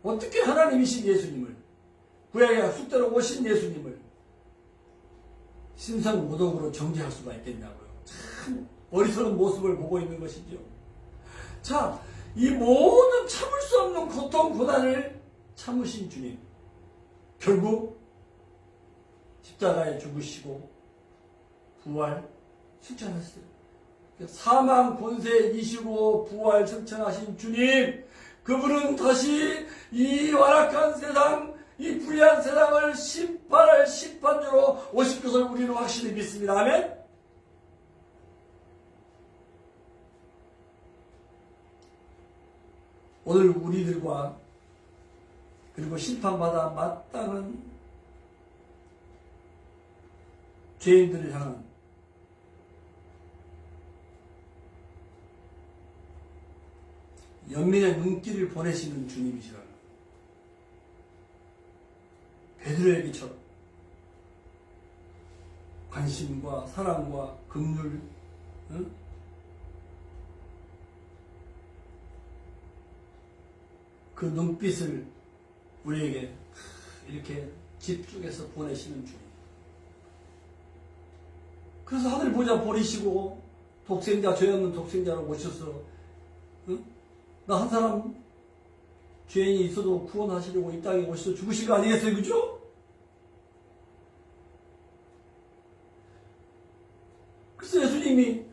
어떻게 하나님이신 예수님을, 구약의 숫대로 오신 예수님을 신성모독으로 정죄할 수가 있겠냐고요. 참 어리석은 모습을 보고 있는 것이죠. 자, 이 모든 참을 수 없는 고통, 고난을 참으신 주님, 결국 십자가에 죽으시고 부활 승천하셨어요. 사망 권세 이시고 부활 승천하신 주님, 그분은 다시 이 완악한 세상, 이 불의한 세상을 심판할 심판주로 오실 것을 우리는 확실히 믿습니다. 아멘. 오늘 우리들과 그리고 심판받아 마땅한 죄인들을 향한 연민의 눈길을 보내시는 주님이시라. 베드로에게처럼 관심과 사랑과 긍휼, 그 눈빛을 우리에게 이렇게 집중해서 보내시는 주님. 그래서 하늘 보자 버리시고 독생자, 죄 없는 독생자로 오셔서, 응? 나 한 사람 죄인이 있어도 구원하시려고 이 땅에 오셔서 죽으신 거 아니겠어요? 그죠? 그래서 예수님이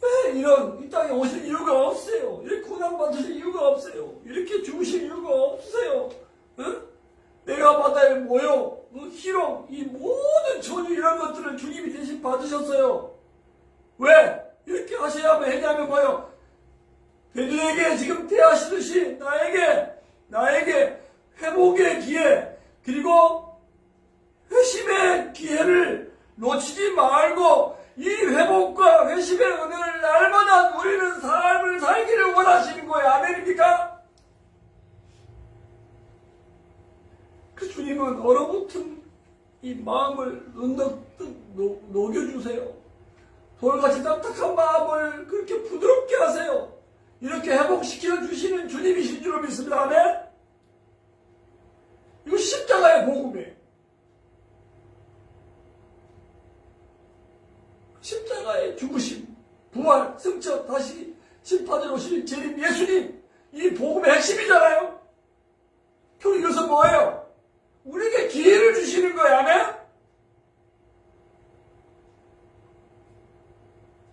왜 이런 이 땅에 오실 이유가 없어요. 이렇게 고난받으실 이유가 없어요. 이렇게 죽으실 이유가 없으세요. 응? 내가 바다의 모욕, 희롱, 이 모든 전유 이런 것들을 주님이 대신 받으셨어요. 왜? 이렇게 하셔야만 했냐면 뭐요? 베드로에게 지금 대하시듯이 나에게 회복의 기회, 그리고 회심의 기회를 놓치지 말고 이 회복과 회심의 은혜를 날마다 누리는 삶을 살기를 원하시는 거예요. 아멘입니까? 그 주님은 얼어붙은 이 마음을 녹여주세요. 돌같이 딱딱한 마음을 그렇게 부드럽게 하세요. 이렇게 회복시켜 주시는 주님이신 줄 믿습니다. 아멘? 이거 십자가의 복음이에요. 십자가의 죽으심, 부활, 승천, 다시 심판으로 오실 재림 예수님, 이 복음의 핵심이잖아요. 그럼 이것은 뭐예요? 우리에게 기회를 주시는 거예요. 아멘?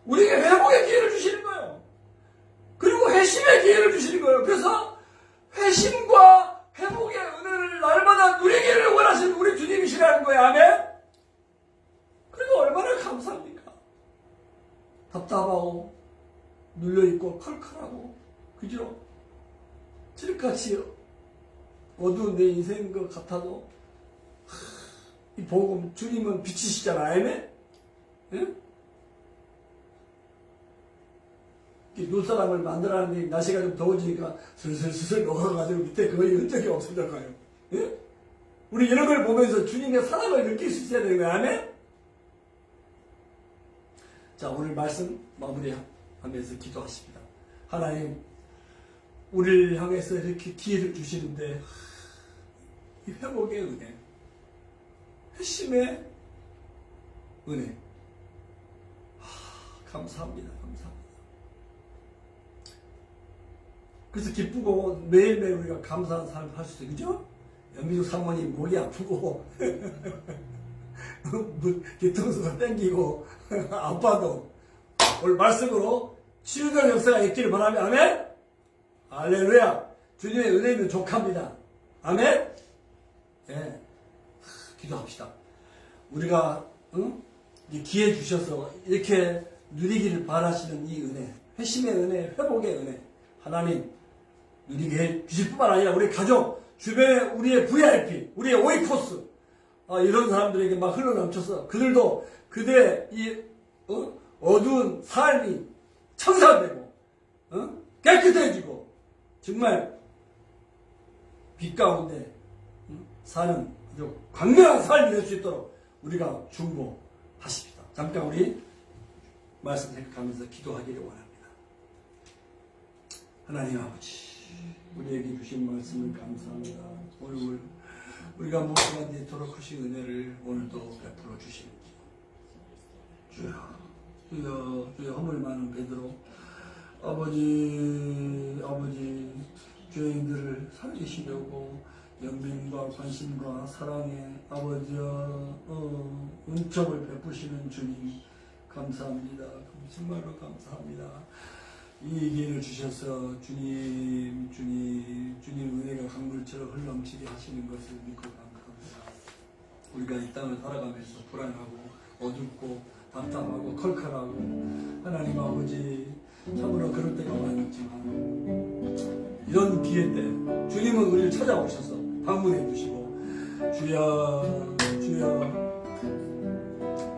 우리에게 회복의 기회를 주시는 거예요. 그리고 회심의 기회를 주시는 거예요. 그래서 회심과 회복의 은혜를 날마다 누리기를 원하시는 우리 주님이시라는 거예요. 아멘? 그리고 얼마나 감사합니까? 답답하고 눌려있고 컬컬하고 그죠? 칠흑같이 어두운 내 인생인 것 같아도 이 복음 주님은 빛이시잖아. 아멘? 예? 눈사람을 만들어놨는데 날씨가 좀 더워지니까 슬슬 녹아가지고 밑에 거의 흔적이 없어져가요. 예? 우리 이런 걸 보면서 주님의 사랑을 느낄 수 있어야 되는 거예요. 아멘? 자, 오늘 말씀 마무리하면서 기도하십니다. 하나님, 우리를 향해서 이렇게 기회를 주시는데 이 회복의 은혜, 회심의 은혜, 감사합니다. 그래서 기쁘고 매일매일 우리가 감사한 삶을 할 수 있어요. 그죠? 연민숙 사모님 목이 아프고 뒤통수가 땡기고 아파도 오늘 말씀으로 치유된 역사가 있기를 바라며 아멘? 할렐루야. 주님의 은혜는 족합니다. 아멘? 예. 기도합시다. 우리가 이 기회 주셔서 이렇게 누리기를 바라시는 이 은혜, 회심의 은혜, 회복의 은혜 하나님 누리게 해 주실 뿐만 아니라 우리 가족, 주변에 우리의 VIP, 우리의 오이코스 이런 사람들에게 막 흘러넘쳐서 그들도 그들의 이 어두운 삶이 청산되고 깨끗해지고 정말 빛 가운데 사는 아주 광명한 삶이 될 수 있도록 우리가 중보하십니다. 잠깐 우리 말씀 생각하면서 기도하기를 원합니다. 하나님 아버지, 우리에게 주신 말씀을 감사합니다. 오늘 우리가 무엇보다 이토록 크신 은혜를 오늘도 베풀어 주시는 주여 허물 많은 베드로 아버지 죄인들을 살리시려고 연민과 관심과 사랑에 아버지여 은총을 베푸시는 주님 감사합니다. 정말로 감사합니다. 이 기회를 주셔서 주님 은혜가 강물처럼 흘러넘치게 하시는 것을 믿고 감사합니다. 우리가 이 땅을 살아가면서 불안하고 어둡고 답답하고 컬컬하고 하나님 아버지 참으로 그럴 때가 많이 있지만 이런 기회 때 주님은 우리를 찾아오셔서 방문해 주시고 주여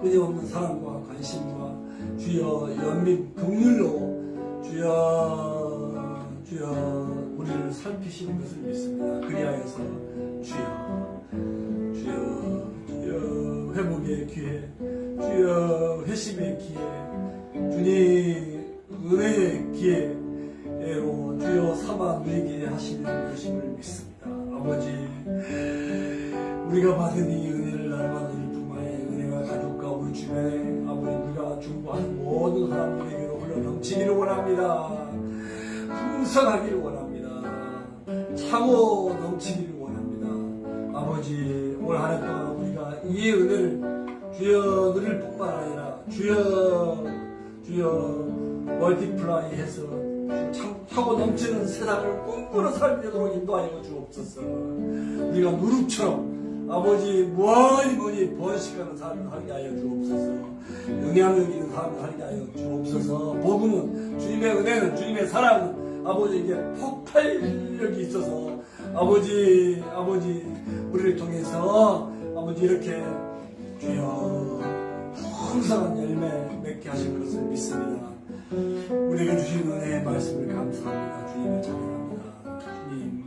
끊임없는 사랑과 관심과 주여 연민 긍휼로 주여 우리를 살피시는 것을 믿습니다. 그리하여서 주여 회복의 기회, 주여 회심의 기회, 주님 은혜의 기회로 주여 삼아 누리게 하시는 것임을 믿습니다. 아버지, 우리가 받은 이 은혜를 날마다 누릴 뿐만 아니라 은혜가 가족과 우리 주변에 아버지 우리가 중보하는 모든 사람들에게로 넘치기를 원합니다. 풍성하기를 원합니다. 차고 넘치기를 원합니다. 아버지, 올 한 해 동안 우리가 이 은혜를 주여 누릴 뿐만 아니라 주여 멀티플라이 해서 차고 넘치는 세상을 꿈꾸는 삶이 되도록 인도하여 주옵소서. 우리가 누룩처럼 아버지 뭐니 번식하는 삶을 하게 하여 주옵소서. 영향력 있는 삶을 하게 하여 주옵소서. 복음은 주님의 은혜는 주님의 사랑은 아버지에게 폭발력이 있어서 아버지 우리를 통해서 아버지 이렇게 주여 풍성한 열매 맺게 하실 것을 믿습니다. 우리에게 주신 은혜의 말씀을 감사합니다. 주님을 찬양합니다. 주님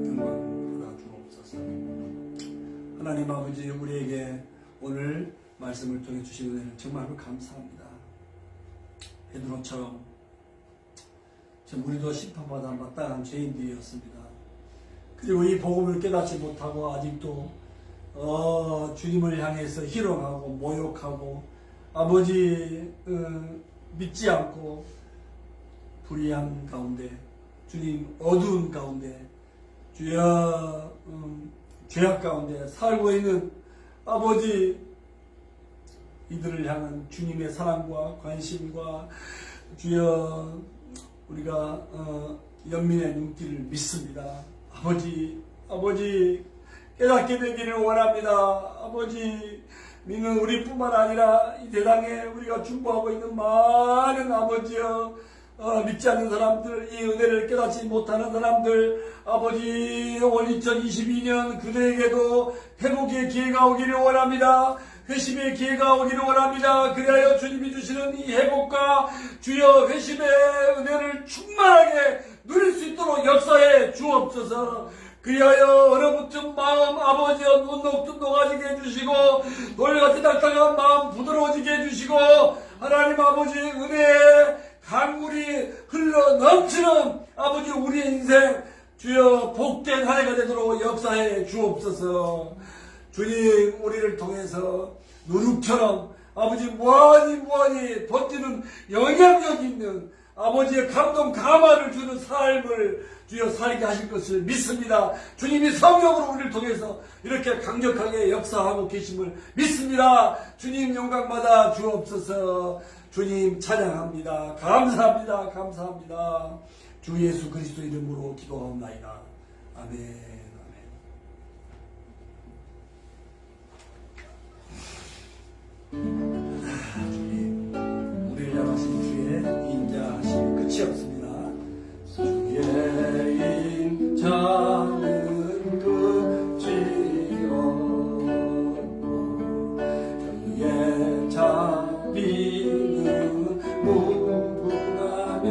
영광 받아 주옵소서. 하나님 아버지, 우리에게 오늘 말씀을 통해 주신 은혜를 정말로 감사합니다. 베드로처럼 우리도 심판받아 마땅한 죄인들이었습니다. 그리고 이 복음을 깨닫지 못하고 아직도 주님을 향해서 희롱하고 모욕하고 아버지 믿지 않고 불의한 가운데 주님 어두운 가운데 주여 죄악 가운데 살고 있는 아버지 이들을 향한 주님의 사랑과 관심과 주여 우리가 연민의 눈길을 믿습니다. 아버지 깨닫게 되기를 원합니다. 아버지 믿는 우리뿐만 아니라 이 세상에 우리가 중보하고 있는 많은 아버지여 믿지 않는 사람들, 이 은혜를 깨닫지 못하는 사람들, 아버지 올 2022년 그들에게도 회복의 기회가 오기를 원합니다. 회심의 기회가 오기를 원합니다. 그리하여 주님이 주시는 이 회복과 주여 회심의 은혜를 충만하게 누릴 수 있도록 역사해 주옵소서. 그리하여 얼어붙은 마음 아버지여 눈 녹듯 녹아지게 해주시고 돌같이 딱딱한 마음 부드러워지게 해주시고 하나님 아버지 은혜의 강물이 흘러 넘치는 아버지 우리의 인생 주여 복된 한 해가 되도록 역사해 주옵소서. 주님 우리를 통해서 누룩처럼 아버지 무한히 번지는 영향력 있는 아버지의 감동 감화를 주는 삶을 주여 살게 하실 것을 믿습니다. 주님이 성령으로 우리를 통해서 이렇게 강력하게 역사하고 계심을 믿습니다. 주님 영광받아 주옵소서. 주님 찬양합니다. 감사합니다. 주 예수 그리스도 이름으로 기도하옵나이다. 아멘. 주님, 우리를 향하신 주의 인자하심이 끝이 없습니다. 주의 인자는 끝이 없고 주의 자비는 무궁하며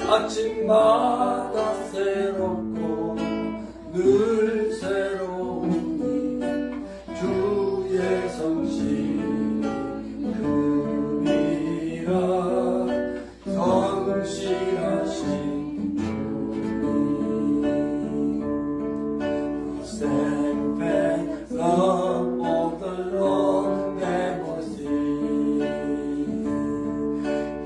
아침마다 새롭고 늘 새로우니 주의 성실이 금이라 성실하신 주님 steadfast love of the Lord never ceases.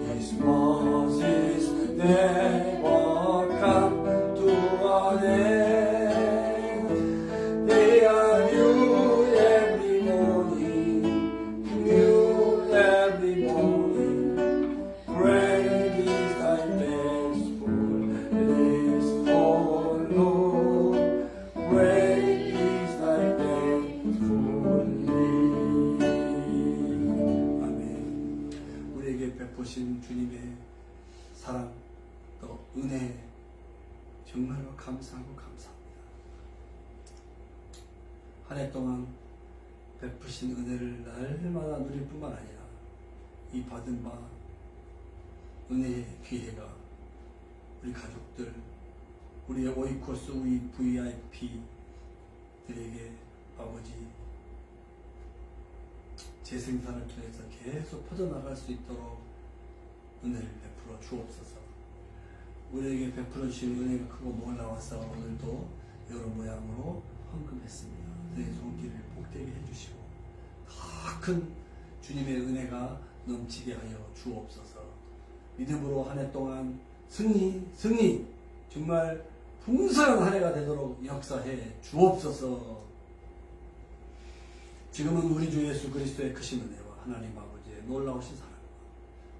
His mercies never come to an end. They are new every morning. Great is thy faithfulness, O Lord. Great is thy faithfulness. 아멘. 우리에게 베푸신 주님의 사랑 또 은혜 정말로 감사합니다. 한 해 동안 베푸신 은혜를 날마다 누릴 뿐만 아니라 이 받은 바 은혜의 기회가 우리 가족들, 우리의 오이코스 VIP들에게 아버지 재생산을 통해서 계속 퍼져나갈 수 있도록 은혜를 베풀어 주옵소서. 우리에게 베풀어 주신 은혜가 크고 놀라워서 오늘도 이런 모양으로 헌금했습니다. 내 손길을 복되게 해주시고 더 큰 주님의 은혜가 넘치게 하여 주옵소서. 믿음으로 한 해 동안 승리 정말 풍성한 한 해가 되도록 역사해 주옵소서. 지금은 우리 주 예수 그리스도의 크신 은혜와 하나님 아버지의 놀라우신 사랑과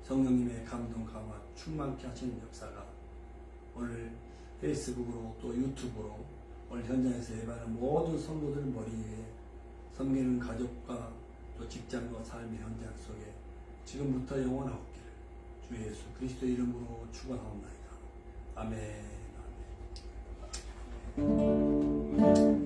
성령님의 감동 강화 충만케 하시는 역사가 오늘 페이스북으로 또 유튜브로 오늘 현장에서 예배하는 모든 성도들 머리 위에 섬기는 가족과 또 직장과 삶의 현장 속에 지금부터 영원하옵기를 주 예수 그리스도의 이름으로 축원하옵나이다. 아멘. 아멘.